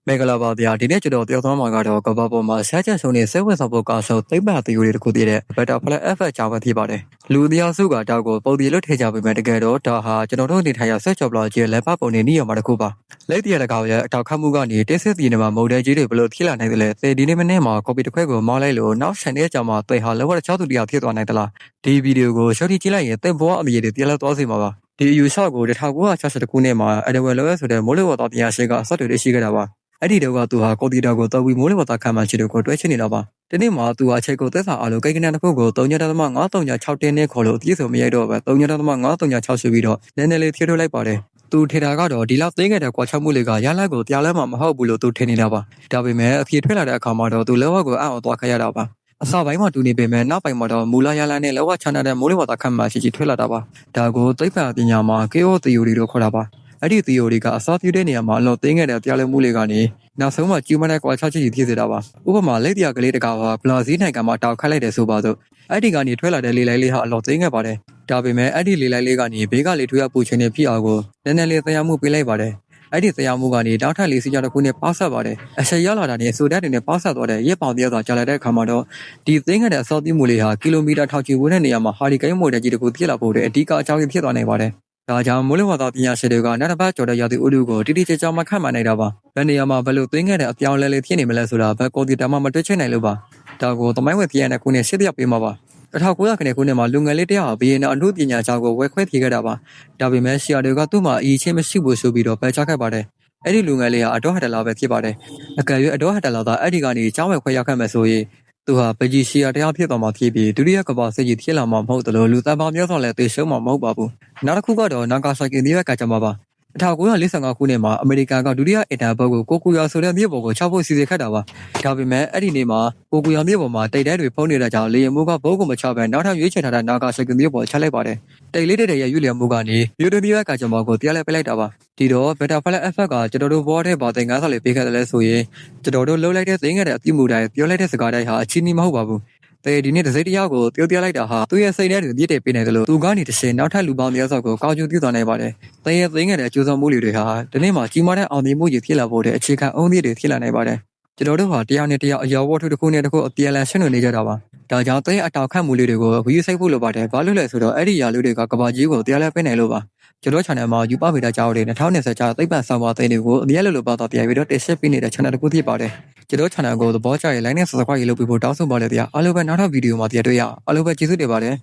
မင်္ဂလာပါဗျာဒီနေ့ကျွန်တော်ပြောသွားမှာကတော့ကမ္ဘာပေါ်မှာဆဲချက်ဆုံးနေစိတ်ဝင်စားဖို့ကောင်းဆုံးသိပ္ပံသီအိုရီတစ်ခုတည်းတဲ့ Butterfly Effect ကြောင့်ပဲဖြစ်ပါတယ်လူအများစုကတောက်ကိုပုံပြီးလို့ထည့်ကြပေမဲ့တကယ်တော့ဒါဟာကျွန်တော်တို့နေထိုင်ရဆက်ကြော်ပလာကြီးလက်ဖပုံနေနေရမှာတစ်ခုပါလက်တရတကောင်ရဲ့အတောက်ခတ်မှုကနေတစ်စစ်ပြည်နယ်မှာမုန်တိုင်းကြီးတွေဘလို့ထိလာနိုင်တယ်လဲသေဒီနေ့မနေ့မှာ copy တစ်ခွက်ကိုမောင်းလိုက်လို့နောက်10ရက်ကြာမှသိဟာလောက6သူတယောက်ဖြစ်သွားနိုင်သလားဒီဗီဒီယိုကိုရှော့တီကြည့်လိုက်ရင်သင်ဘောအမြင်တွေပြလောက်သွားစေမှာပါဒီအယူဆကို1960ခုနှစ်မှာ Edward Lowe ဆိုတဲ့မိုးလေဝသပညာရှင်ကအစတွေ့ရှိခဲ့တာပါအဲ့ဒီတော့ကသူဟာကွန်ပျူတာကိုတော်ပြီးမိုးလေဝသခန့်မှန်ခြင်းတွေကိုတွဲချနေတာပါဒီနေ့မှာသူအချိန်ကိုသက်သာအားလုံးကိန်းကနတစ်ခုကို3.536တင်းနဲ့ခေါ်လို့အပြည့်စုံမရိုက်တော့ပဲ3.536ရှိပြီးတော့နည်းနည်းလေးထည့်ထုတ်လိုက်ပါတယ်သူထေတာကတော့ဒီလောက်သိခဲ့တဲ့ကွာခြားမှုတွေကရလတ်ကိုတရားလဲမှာမဟုတ်ဘူးလို့သူထင်နေတာပါဒါပေမဲ့အဖြေထွက်လာတဲ့အခါမှာတော့သူလောကကိုအံ့ဩသွားခဲ့ရတာပါအစပိုင်းမှာတူနေပေမဲ့နောက်ပိုင်းမှာတော့မူလရလတ်နဲ့လောကချမ်းသာတဲ့မိုးလေဝသခန့်မှန်ခြင်းထွက်လာတာပါဒါကိုသိပ္ပံပညာမှာ KO theory လို့ခေါ်တာပါအဲ့ဒီ theory ကအစားပြုတဲ့နေရာမှာအလွန်သိငယ်တဲ့တရားလဲမှုတွေကနေနောက်ဆုံးမှကျူးမတဲ့ကွာခြားချက်ကြီးဖြစ်စေတာပါဥပမာလက်တရားကလေးတကာကဘလာဇီးနိုင်ငံမှာတောက်ခတ်လိုက်တယ်ဆိုပါစို့အဲ့ဒီကနေထွက်လာတဲ့လေလိုက်လေးဟာအလွန်သိငယ်ပါတယ်ဒါပေမဲ့အဲ့ဒီလေလိုက်လေးကနေဘေးကလေထွေးရပူချင်းနေဖြစ်အောင်ကိုနည်းနည်းလေးတရားမှုပေးလိုက်ပါတယ်အဲ့ဒီတရားမှုကနေတောက်ထက်လေးစီကြတစ်ခုနဲ့ပေါဆက်ပါတယ်အဆက်ရလာတာနဲ့ဆိုတဲ့တွေနဲ့ပေါဆက်သွားတဲ့ရစ်ပေါင်တယောက်သာကြာလာတဲ့အခါမှာတော့ဒီသိငယ်တဲ့အစောပြမှုလေးဟာကီလိုမီတာထောင်ချီဝန်းတဲ့နေရာမှာဟာရီကိန်းမိုတယ်ကြီးတစ်ခုဖြစ်လာဖို့တဲ့အဓိကအကြောင်းရင်းဖြစ်သွားနိုင်ပါတယ်ဒါကြောင့်မိုးလေဝသပညာရှင်တွေကနောက်တစ်ပတ်ကျော်တဲ့ရာသီဥတုကိုတိတိကျကျမှခန့်မှန်းနိုင်တာပါ။ဘယ်နေရာမှာဘယ်လိုသိငယ်တဲ့အပြောင်းလဲလေးဖြစ်နေမလဲဆိုတာဘယ်ကွန်ပျူတာမှမတွေ့ချင်နိုင်လို့ပါ။ဒါကိုသမိုင်းဝင်ပြန်တဲ့ခုနှစ်ရှစ်တရပေးမှာပါ။1900ခုနှစ်မှာလူငယ်လေးတယောက်ဘီယင်နာအမှုပညာကျောင်းကိုဝယ်ခွဲပြေးခဲ့တာပါ။ဒါပေမဲ့ဆီယာတွေကသူ့မှာအရေးချင်းမရှိဘူးဆိုပြီးတော့ပယ်ချခဲ့ပါတယ်။အဲ့ဒီလူငယ်လေးဟာအတော်ဟတ်တလာပဲဖြစ်ပါတယ်။အကယ်၍အတော်ဟတ်တလာသာအဲ့ဒီကနေကျောင်းဝယ်ခွဲရောက်ခဲ့မယ်ဆိုရင်သူဟာပဂျီရှီယာတရားဖြစ်သွားမှာဖြစ်ပြီးဒုတိယကမ္ဘာစစ်ကြီးဖြစ်လာမှာမဟုတ်တယ်လို့လူသားပေါင်းများစွာလည်းသိရှုံးမှာမဟုတ်ပါဘူး။နောက်တစ်ခုကတော့နာဂါဆာကီမြို့ကကြမှာပါ1945ခုနှစ်မှာအမေရိကန်ကဒုတိယအင်တာဘုတ်ကိုကိုကူယာဆိုတဲ့မြို့ပေါ်ကိုချဖို့စီစဉ်ခဲ့တာပါဒါပေမဲ့အဲ့ဒီနေ့မှာကိုကူယာမြို့ပေါ်မှာတိတ်တဲတွေဖုံးနေတဲ့ကြောင့်လေယာဉ်မှုကဘုတ်ကိုမချဘဲနောက်ထပ်ရွေးချယ်ထားတဲ့နာဂါဆာကီမြို့ပေါ်ချလိုက်ပါတယ်တိတ်လေးတဲ့ရဲ့ရွေးလျံမှုကနေမြို့တမြို့ကကြမှာကိုတရားလဲပေးလိုက်တာပါဒီတော့ Butterfly Effect ကကျွန်တော်တို့ဘောတဲ့ဘာသင်္ကန်းစာလေးပေးခဲ့တယ်လဲဆိုရင်ကျွန်တော်တို့လှုပ်လိုက်တဲ့သိငယ်တဲ့အပြုမှုတိုင်းပြောလိုက်တဲ့စကားတိုင်းဟာအချင်းကြီးမဟုတ်ပါဘူးဒီနေ့တစ်စိတ်တရားကိုtiêuပြလိုက်တာဟာသူ့ရဲ့စိတ်ထဲတွင်ပြည့်တဲ့ပေးနေတယ်လို့သူကနေတစ်ချိန်နောက်ထပ်လူပေါင်းများစွာကိုကောက်ကျူးပြုသွားနိုင်ပါတယ်။တရဲ့သိငယ်တဲ့အကျိုးဆောင်မှုတွေဟာဒီနေ့မှာကြီးမားတဲ့အောင်မြင်မှုကြီးဖြစ်လာဖို့တဲ့အခြေခံအုံးသစ်တွေဖြစ်လာနိုင်ပါတယ်။ကျွန်တော်တို့ဟာတရားနဲ့တရားအရာဝတ္ထုတစ်ခုနဲ့တစ်ခုအပြန်အလှန်ရှင်းလင်းနေကြတာပါ။ဒါကြောင့်တရဲ့အတောက်ခတ်မှုလေးတွေကိုဝီယူဆိုင်ဖို့လိုပါတယ်။ဘာလို့လဲဆိုတော့အဲ့ဒီຢာလေးတွေကကဘာကြီးကိုတရားလဲပေးနိုင်လို့ပါ။ကျွန်တော် channel မှာယူပဗေဒကြောင်းတွေ2020ကျသိပ္ပံဆောင်ပါသိန်းတွေကိုအမြဲလိုပါတော့ပြန်ပြီးတော့တင်ဆက်ပေးနေတဲ့ channel တစ်ခုဖြစ်ပါတယ်။ကျွန်တော် channel ကိုသဘောကျရင် like နဲ့ subscribe လုပ်ပြီးဖို့တောင်းဆိုပါလေဗျာအားလုံးပဲနောက်ထပ်ဗီဒီယိုမှာပြန်တွေ့ရအောင်အားလုံးပဲကျေးဇူးတင်ပါတယ်